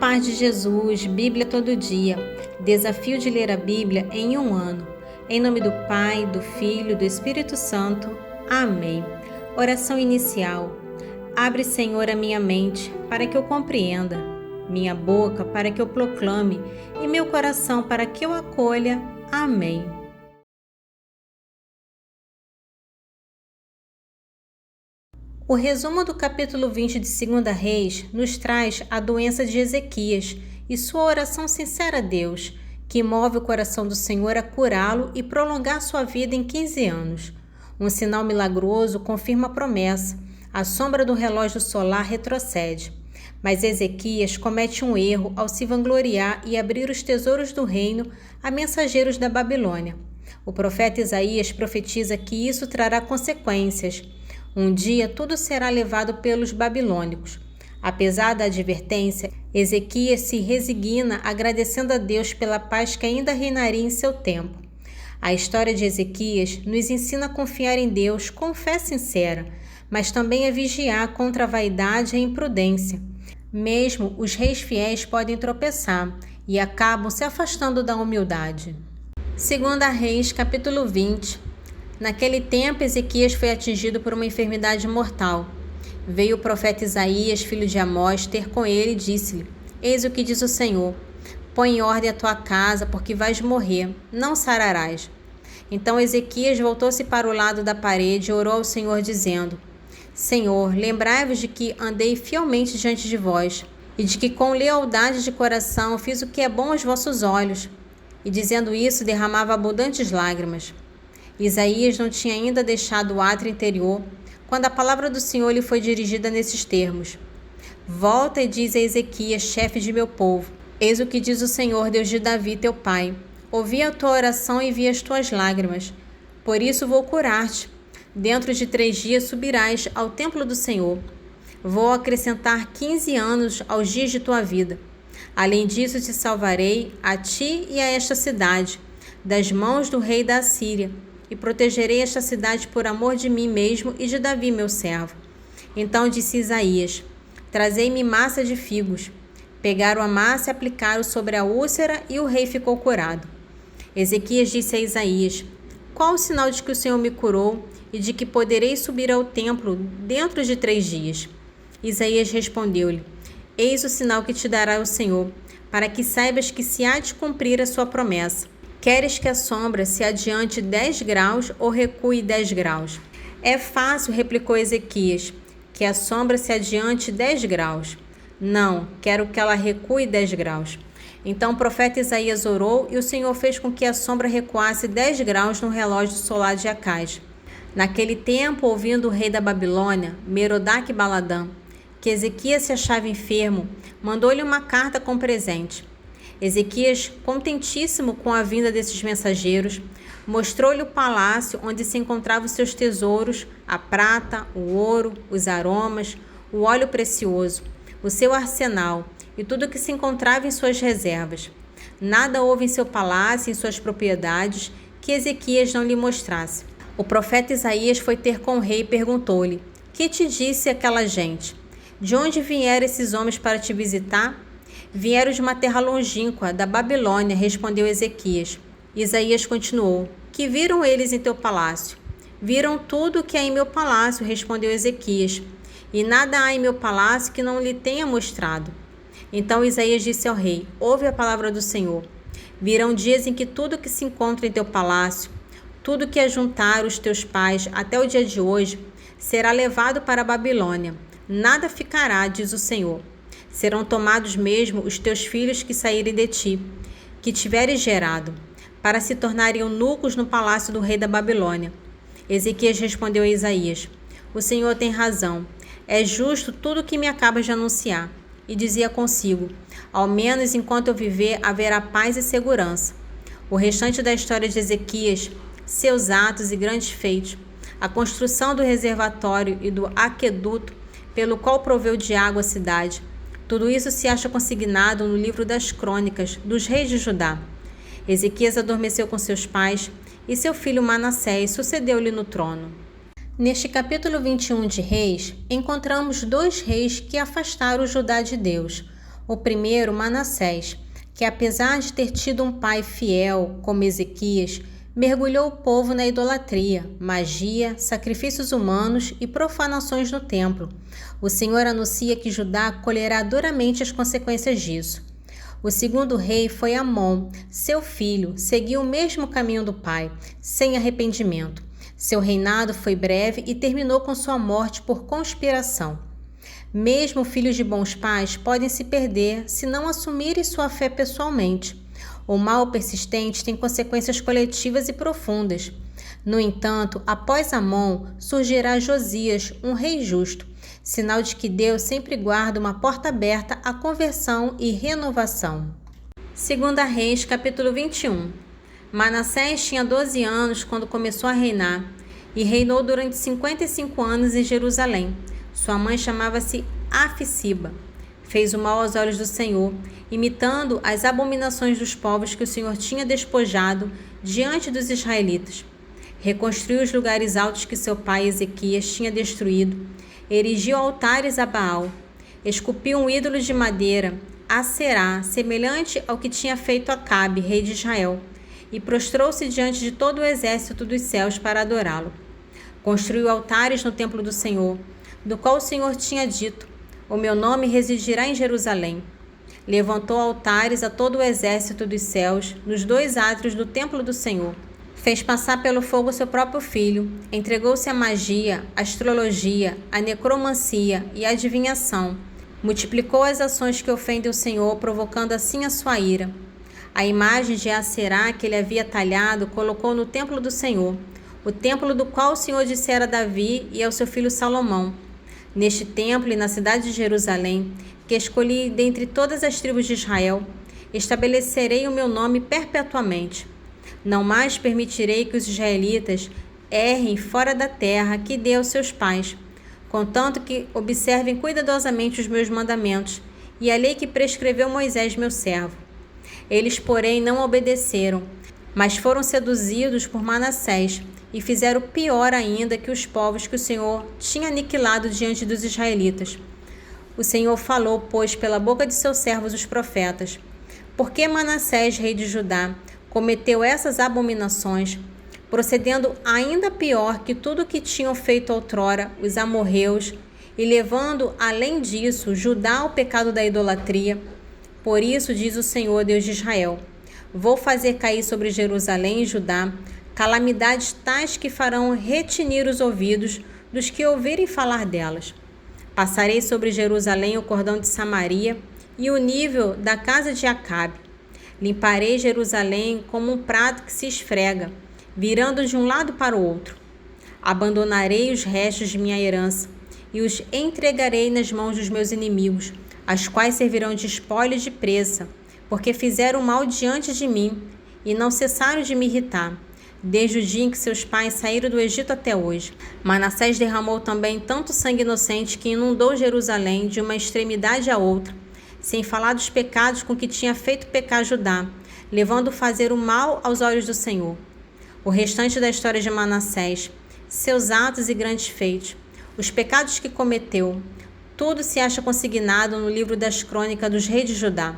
paz de Jesus, Bíblia todo dia. Desafio de ler a Bíblia em um ano. Em nome do Pai, do Filho e do Espírito Santo. Amém. Oração inicial. Abre, Senhor, a minha mente para que eu compreenda, minha boca para que eu proclame e meu coração para que eu acolha. Amém. O resumo do capítulo 20 de 2 Reis nos traz a doença de Ezequias e sua oração sincera a Deus, que move o coração do Senhor a curá-lo e prolongar sua vida em 15 anos. Um sinal milagroso confirma a promessa. A sombra do relógio solar retrocede. Mas Ezequias comete um erro ao se vangloriar e abrir os tesouros do reino a mensageiros da Babilônia. O profeta Isaías profetiza que isso trará consequências. Um dia tudo será levado pelos babilônicos. Apesar da advertência, Ezequias se resigna agradecendo a Deus pela paz que ainda reinaria em seu tempo. A história de Ezequias nos ensina a confiar em Deus com fé sincera, mas também a vigiar contra a vaidade e a imprudência. Mesmo os reis fiéis podem tropeçar e acabam se afastando da humildade. 2 Reis, capítulo 20. Naquele tempo, Ezequias foi atingido por uma enfermidade mortal. Veio o profeta Isaías, filho de Amós, ter com ele e disse-lhe: Eis o que diz o Senhor: põe em ordem a tua casa, porque vais morrer, não sararás. Então Ezequias voltou-se para o lado da parede e orou ao Senhor, dizendo: Senhor, lembrai-vos de que andei fielmente diante de vós, e de que com lealdade de coração fiz o que é bom aos vossos olhos. E dizendo isso, derramava abundantes lágrimas. Isaías não tinha ainda deixado o átrio interior, quando a palavra do Senhor lhe foi dirigida nesses termos: Volta e diz a Ezequias, chefe de meu povo: Eis o que diz o Senhor, Deus de Davi, teu pai: ouvi a tua oração e vi as tuas lágrimas. Por isso vou curar-te. Dentro de 3 dias subirás ao templo do Senhor. Vou acrescentar 15 anos aos dias de tua vida. Além disso, te salvarei, a ti e a esta cidade, das mãos do rei da Assíria, e protegerei esta cidade por amor de mim mesmo e de Davi, meu servo. Então disse Isaías: Trazei-me massa de figos. Pegaram a massa e aplicaram sobre a úlcera, e o rei ficou curado. Ezequias disse a Isaías: Qual o sinal de que o Senhor me curou e de que poderei subir ao templo dentro de 3 dias? Isaías respondeu-lhe: Eis o sinal que te dará o Senhor, para que saibas que se há de cumprir a sua promessa. Queres que a sombra se adiante 10 graus ou recue 10 graus? É fácil, replicou Ezequias, que a sombra se adiante 10 graus. Não, quero que ela recue 10 graus. Então o profeta Isaías orou e o Senhor fez com que a sombra recuasse 10 graus no relógio solar de Acaz. Naquele tempo, ouvindo o rei da Babilônia, Merodach-Baladã, que Ezequias se achava enfermo, mandou-lhe uma carta com presente. Ezequias, contentíssimo com a vinda desses mensageiros, mostrou-lhe o palácio onde se encontravam os seus tesouros, a prata, o ouro, os aromas, o óleo precioso, o seu arsenal e tudo o que se encontrava em suas reservas. Nada houve em seu palácio e em suas propriedades que Ezequias não lhe mostrasse. O profeta Isaías foi ter com o rei e perguntou-lhe: Que te disse aquela gente? De onde vieram esses homens para te visitar? Vieram de uma terra longínqua, da Babilônia, respondeu Ezequias. Isaías continuou: Que viram eles em teu palácio? Viram tudo o que há em meu palácio, respondeu Ezequias. E nada há em meu palácio que não lhe tenha mostrado. Então Isaías disse ao rei: Ouve a palavra do Senhor. Virão dias em que tudo que se encontra em teu palácio, tudo que ajuntaram os teus pais até o dia de hoje, será levado para a Babilônia. Nada ficará, diz o Senhor. Serão tomados mesmo os teus filhos que saírem de ti, que tiveres gerado, para se tornarem eunucos no palácio do rei da Babilônia. Ezequias respondeu a Isaías: O Senhor tem razão. É justo tudo o que me acabas de anunciar. E dizia consigo: Ao menos enquanto eu viver, haverá paz e segurança. O restante da história de Ezequias, seus atos e grandes feitos, a construção do reservatório e do aqueduto, pelo qual proveu de água a cidade, tudo isso se acha consignado no livro das crônicas dos reis de Judá. Ezequias adormeceu com seus pais e seu filho Manassés sucedeu-lhe no trono. Neste capítulo 21 de Reis, encontramos 2 reis que afastaram Judá de Deus. O primeiro, Manassés, que apesar de ter tido um pai fiel, como Ezequias, mergulhou o povo na idolatria, magia, sacrifícios humanos e profanações no templo. O Senhor anuncia que Judá colherá duramente as consequências disso. O segundo rei foi Amon. Seu filho seguiu o mesmo caminho do pai, sem arrependimento. Seu reinado foi breve e terminou com sua morte por conspiração. Mesmo filhos de bons pais podem se perder se não assumirem sua fé pessoalmente. O mal persistente tem consequências coletivas e profundas. No entanto, após Amon, surgirá Josias, um rei justo, sinal de que Deus sempre guarda uma porta aberta à conversão e renovação. 2 Reis, capítulo 21. Manassés tinha 12 anos quando começou a reinar, e reinou durante 55 anos em Jerusalém. Sua mãe chamava-se Afsiba. Fez o mal aos olhos do Senhor, imitando as abominações dos povos que o Senhor tinha despojado diante dos israelitas. Reconstruiu os lugares altos que seu pai Ezequias tinha destruído, erigiu altares a Baal, esculpiu um ídolo de madeira, Aserá, semelhante ao que tinha feito Acabe, rei de Israel, e prostrou-se diante de todo o exército dos céus para adorá-lo. Construiu altares no templo do Senhor, do qual o Senhor tinha dito: o meu nome residirá em Jerusalém. Levantou altares a todo o exército dos céus nos 2 átrios do templo do Senhor. Fez passar pelo fogo seu próprio filho, entregou-se à magia, à astrologia, à necromancia e à adivinhação. Multiplicou as ações que ofendem o Senhor, provocando assim a sua ira. A imagem de Aserá que ele havia talhado colocou no templo do Senhor, o templo do qual o Senhor dissera a Davi e ao seu filho Salomão: neste templo e na cidade de Jerusalém, que escolhi dentre todas as tribos de Israel, estabelecerei o meu nome perpetuamente. Não mais permitirei que os israelitas errem fora da terra que dei aos seus pais, contanto que observem cuidadosamente os meus mandamentos e a lei que prescreveu Moisés, meu servo. Eles, porém, não obedeceram, mas foram seduzidos por Manassés e fizeram pior ainda que os povos que o Senhor tinha aniquilado diante dos israelitas. O Senhor falou, pois, pela boca de seus servos os profetas: porque Manassés, rei de Judá, cometeu essas abominações, procedendo ainda pior que tudo o que tinham feito outrora os amorreus, e levando, além disso, Judá ao pecado da idolatria. Por isso, diz o Senhor, Deus de Israel: vou fazer cair sobre Jerusalém e Judá calamidades tais que farão retinir os ouvidos dos que ouvirem falar delas. Passarei sobre Jerusalém o cordão de Samaria e o nível da casa de Acabe. Limparei Jerusalém como um prato que se esfrega, virando de um lado para o outro. Abandonarei os restos de minha herança e os entregarei nas mãos dos meus inimigos, as quais servirão de espólio e de presa, porque fizeram mal diante de mim e não cessaram de me irritar, desde o dia em que seus pais saíram do Egito até hoje. Manassés derramou também tanto sangue inocente que inundou Jerusalém de uma extremidade à outra, sem falar dos pecados com que tinha feito pecar Judá, levando a fazer o mal aos olhos do Senhor. O restante da história de Manassés, seus atos e grandes feitos, os pecados que cometeu, tudo se acha consignado no livro das crônicas dos reis de Judá.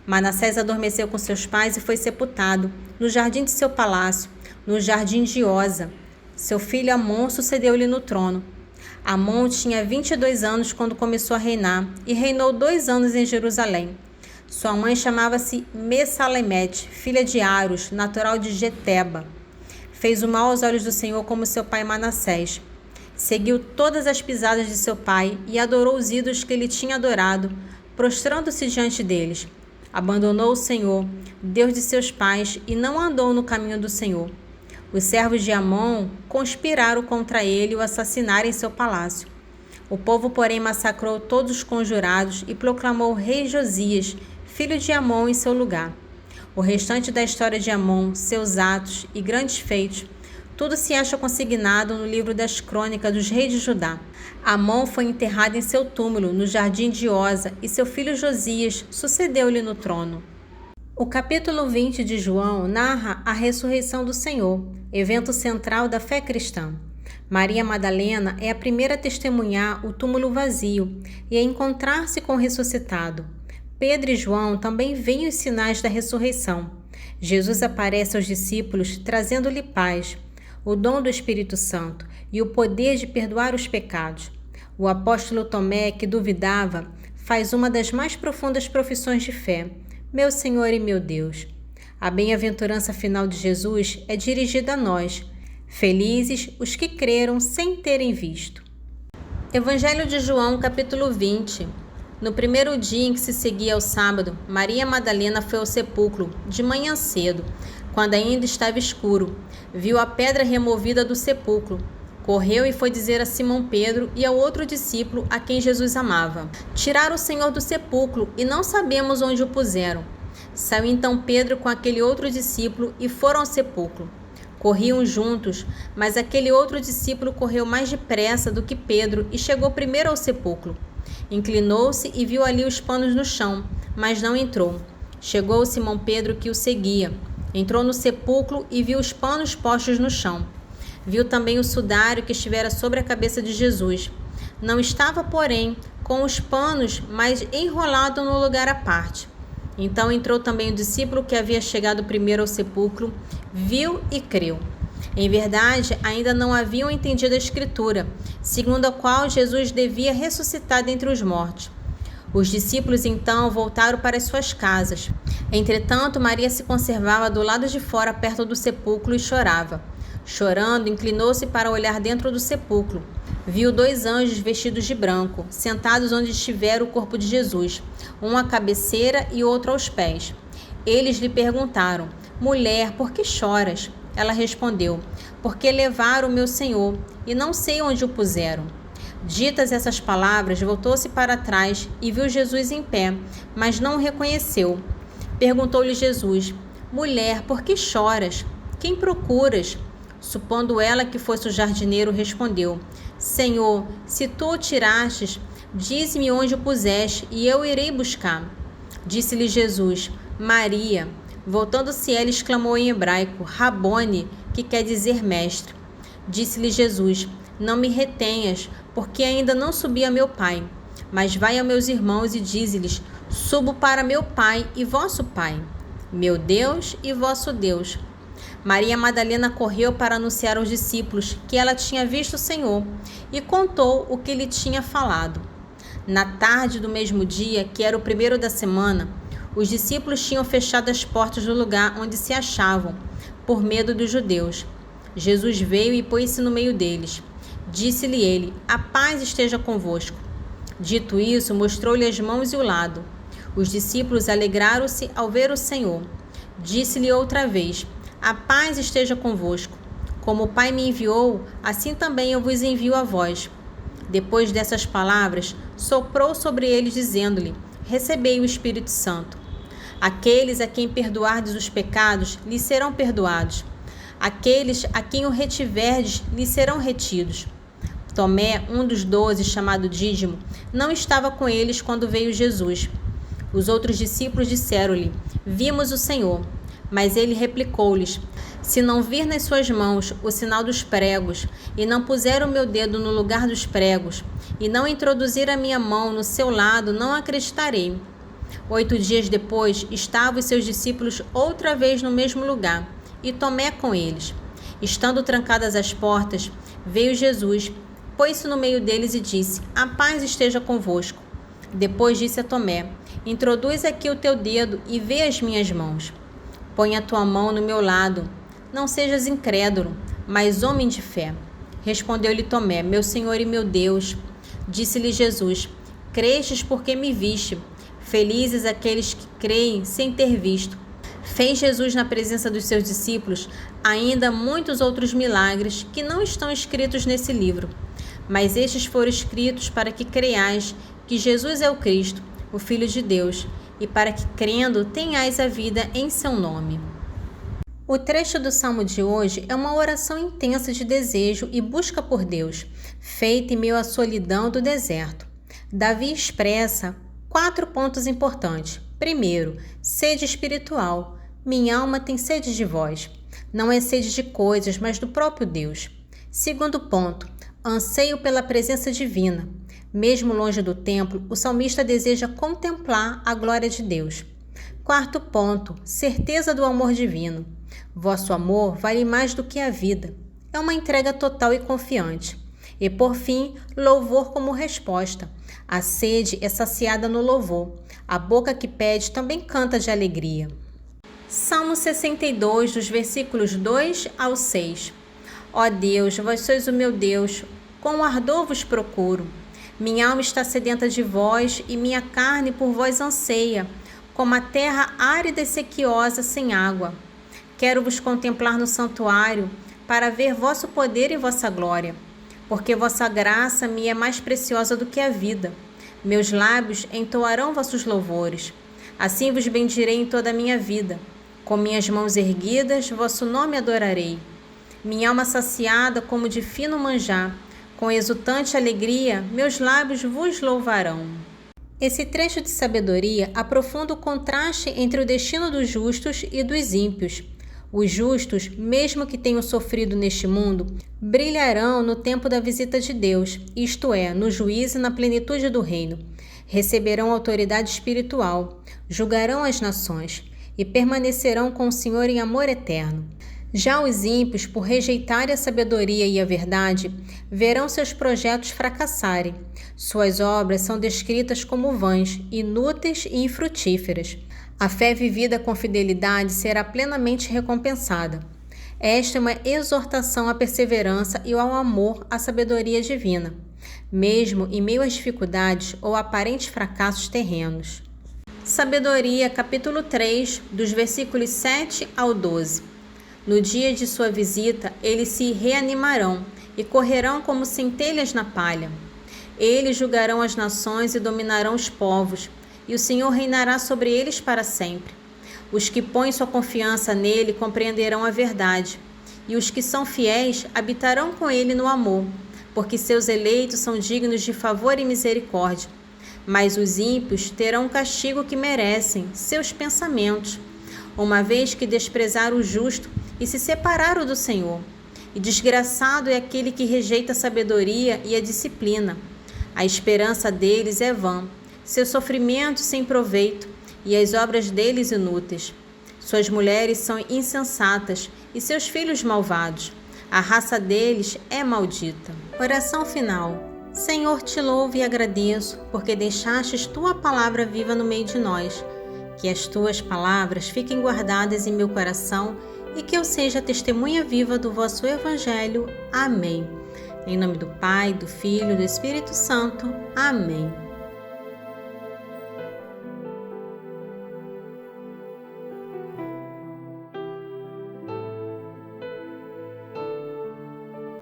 Manassés adormeceu com seus pais e foi sepultado no jardim de seu palácio, no jardim de Oza. Seu filho Amon sucedeu-lhe no trono. Amon tinha 22 anos quando começou a reinar e reinou 2 anos em Jerusalém. Sua mãe chamava-se Messalemete, filha de Aros, natural de Geteba. Fez o mal aos olhos do Senhor como seu pai Manassés. Seguiu todas as pisadas de seu pai e adorou os ídolos que ele tinha adorado, prostrando-se diante deles. Abandonou o Senhor, Deus de seus pais, e não andou no caminho do Senhor. Os servos de Amon conspiraram contra ele e o assassinaram em seu palácio. O povo, porém, massacrou todos os conjurados e proclamou o rei Josias, filho de Amon, em seu lugar. O restante da história de Amon, seus atos e grandes feitos, tudo se acha consignado no livro das crônicas dos reis de Judá. Amon foi enterrado em seu túmulo, no jardim de Oza, e seu filho Josias sucedeu-lhe no trono. O capítulo 20 de João narra a ressurreição do Senhor, evento central da fé cristã. Maria Madalena é a primeira a testemunhar o túmulo vazio e a encontrar-se com o ressuscitado. Pedro e João também veem os sinais da ressurreição. Jesus aparece aos discípulos trazendo-lhe paz, o dom do Espírito Santo e o poder de perdoar os pecados. O apóstolo Tomé, que duvidava, faz uma das mais profundas profissões de fé: meu Senhor e meu Deus. A bem-aventurança final de Jesus é dirigida a nós. Felizes os que creram sem terem visto. Evangelho de João, capítulo 20. No primeiro dia em que se seguia ao sábado, Maria Madalena foi ao sepulcro, de manhã cedo, quando ainda estava escuro. Viu a pedra removida do sepulcro. Correu e foi dizer a Simão Pedro e ao outro discípulo a quem Jesus amava: tiraram o Senhor do sepulcro e não sabemos onde o puseram. Saiu então Pedro com aquele outro discípulo e foram ao sepulcro. Corriam juntos, mas aquele outro discípulo correu mais depressa do que Pedro e chegou primeiro ao sepulcro. Inclinou-se e viu ali os panos no chão, mas não entrou. Chegou Simão Pedro, que o seguia. Entrou no sepulcro e viu os panos postos no chão. Viu também o sudário que estivera sobre a cabeça de Jesus. Não estava, porém, com os panos, mas enrolado no lugar à parte. Então entrou também o discípulo que havia chegado primeiro ao sepulcro, viu e creu. Em verdade, ainda não haviam entendido a Escritura, segundo a qual Jesus devia ressuscitar dentre os mortos. Os discípulos então voltaram para as suas casas. Entretanto, Maria se conservava do lado de fora, perto do sepulcro, e chorava. Chorando, inclinou-se para olhar dentro do sepulcro. Viu 2 anjos vestidos de branco, sentados onde estivera o corpo de Jesus, um à cabeceira e outro aos pés. Eles lhe perguntaram: mulher, por que choras? Ela respondeu: porque levaram o meu Senhor, e não sei onde o puseram. Ditas essas palavras, voltou-se para trás e viu Jesus em pé, mas não o reconheceu. Perguntou-lhe Jesus: mulher, por que choras? Quem procuras? Supondo ela que fosse o jardineiro, respondeu: Senhor, se tu o tirastes, dize-me onde o puseste, e eu irei buscar. Disse-lhe Jesus: Maria. Voltando-se ela, exclamou em hebraico: Rabone, que quer dizer mestre. Disse-lhe Jesus: não me retenhas, porque ainda não subi a meu Pai. Mas vai a meus irmãos e dize-lhes: subo para meu Pai e vosso Pai, meu Deus e vosso Deus. Maria Madalena correu para anunciar aos discípulos que ela tinha visto o Senhor e contou o que lhe tinha falado. Na tarde do mesmo dia, que era o primeiro da semana, os discípulos tinham fechado as portas do lugar onde se achavam, por medo dos judeus. Jesus veio e pôs-se no meio deles. Disse-lhe ele: a paz esteja convosco. Dito isso, mostrou-lhe as mãos e o lado. Os discípulos alegraram-se ao ver o Senhor. Disse-lhe outra vez: a paz esteja convosco. Como o Pai me enviou, assim também eu vos envio a vós. Depois dessas palavras, soprou sobre eles, dizendo-lhe: recebei o Espírito Santo. Aqueles a quem perdoardes os pecados, lhes serão perdoados. Aqueles a quem o retiverdes, lhes serão retidos. Tomé, um dos 12, chamado Dídimo, não estava com eles quando veio Jesus. Os outros discípulos disseram-lhe: vimos o Senhor. Mas ele replicou-lhes: se não vir nas suas mãos o sinal dos pregos, e não puser o meu dedo no lugar dos pregos, e não introduzir a minha mão no seu lado, não acreditarei. 8 dias depois, estavam os seus discípulos outra vez no mesmo lugar, e Tomé com eles. Estando trancadas as portas, veio Jesus, pôs-se no meio deles e disse: a paz esteja convosco. Depois disse a Tomé: introduz aqui o teu dedo e vê as minhas mãos. Põe a tua mão no meu lado. Não sejas incrédulo, mas homem de fé. Respondeu-lhe Tomé: meu Senhor e meu Deus. Disse-lhe Jesus: crestes porque me viste. Felizes aqueles que creem sem ter visto. Fez Jesus na presença dos seus discípulos ainda muitos outros milagres que não estão escritos nesse livro. Mas estes foram escritos para que creiais que Jesus é o Cristo, o Filho de Deus, e para que, crendo, tenhais a vida em seu nome. O trecho do Salmo de hoje é uma oração intensa de desejo e busca por Deus, feita em meio à solidão do deserto. Davi expressa 4 pontos importantes. Primeiro, sede espiritual. Minha alma tem sede de vós. Não é sede de coisas, mas do próprio Deus. Segundo ponto, anseio pela presença divina. Mesmo longe do templo, o salmista deseja contemplar a glória de Deus. Quarto ponto, certeza do amor divino. Vosso amor vale mais do que a vida. É uma entrega total e confiante. E por fim, louvor como resposta. A sede é saciada no louvor. A boca que pede também canta de alegria. Salmo 62, dos versículos 2 ao 6. Ó Deus, vós sois o meu Deus, com ardor vos procuro. Minha alma está sedenta de vós e minha carne por vós anseia, como a terra árida e sequiosa sem água. Quero vos contemplar no santuário, para ver vosso poder e vossa glória, porque vossa graça me é mais preciosa do que a vida. Meus lábios entoarão vossos louvores. Assim vos bendirei em toda a minha vida. Com minhas mãos erguidas, vosso nome adorarei. Minha alma saciada como de fino manjar, com exultante alegria, meus lábios vos louvarão. Esse trecho de sabedoria aprofunda o contraste entre o destino dos justos e dos ímpios. Os justos, mesmo que tenham sofrido neste mundo, brilharão no tempo da visita de Deus, isto é, no juízo e na plenitude do reino. Receberão autoridade espiritual, julgarão as nações e permanecerão com o Senhor em amor eterno. Já os ímpios, por rejeitarem a sabedoria e a verdade, verão seus projetos fracassarem. Suas obras são descritas como vãs, inúteis e infrutíferas. A fé vivida com fidelidade será plenamente recompensada. Esta é uma exortação à perseverança e ao amor à sabedoria divina, mesmo em meio às dificuldades ou aparentes fracassos terrenos. Sabedoria, capítulo 3, dos versículos 7 ao 12. No dia de sua visita, eles se reanimarão e correrão como centelhas na palha. Eles julgarão as nações e dominarão os povos, e o Senhor reinará sobre eles para sempre. Os que põem sua confiança nele compreenderão a verdade, e os que são fiéis habitarão com ele no amor, porque seus eleitos são dignos de favor e misericórdia. Mas os ímpios terão o castigo que merecem, seus pensamentos, uma vez que desprezaram o justo e se separaram do Senhor. E desgraçado é aquele que rejeita a sabedoria e a disciplina. A esperança deles é vã, seu sofrimento sem proveito, e as obras deles inúteis. Suas mulheres são insensatas e seus filhos malvados. A raça deles é maldita. Oração final. Senhor, te louvo e agradeço, porque deixastes tua palavra viva no meio de nós. Que as tuas palavras fiquem guardadas em meu coração e que eu seja testemunha viva do vosso Evangelho. Amém. Em nome do Pai, do Filho e do Espírito Santo. Amém.